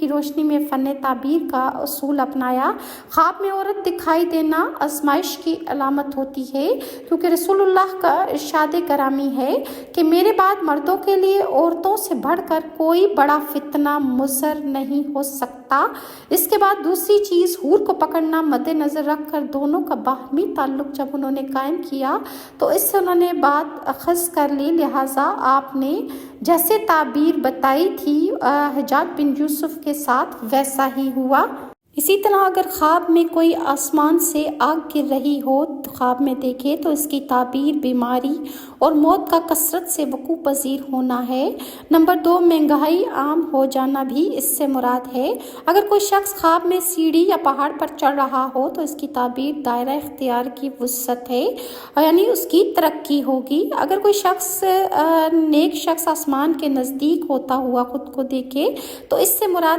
की रोशनी में फ़न ताबीर का उसूल अपनाया। ख्वाब में औरत दिखाई देना आजमाइश की अलामत होती है, क्योंकि रसूलुल्लाह का इरशाद करामी है कि मेरे बाद मर्दों के लिए औरतों से बढ़कर कोई बड़ा फितना मुज़र नहीं हो सकता। इसके बाद दूसरी चीज़ हूर को पकड़ना मद्देनज़र रख कर दोनों का बाहमी ताल्लुक़ जब उन्होंने कायम किया तो इससे उन्होंने बात अखज़ कर ली। लिहाजा आपने जैसे ताबीर बताई थी हज्जाज बिन यूसुफ के साथ वैसा ही हुआ। इसी तरह अगर ख्वाब में कोई आसमान से आग गिर रही हो तो ख्वाब में देखे तो इसकी ताबीर बीमारी और मौत का कसरत से वकूअ पज़ीर होना है। नंबर 2, महंगाई आम हो जाना भी इससे मुराद है। अगर कोई शख्स ख्वाब में सीढ़ी या पहाड़ पर चढ़ रहा हो तो इसकी ताबीर दायरा इख्तियार की वुसअत है, यानी उसकी तरक्की होगी। अगर कोई शख्स नेक शख्स आसमान के नज़दीक होता हुआ खुद को देखे तो इससे मुराद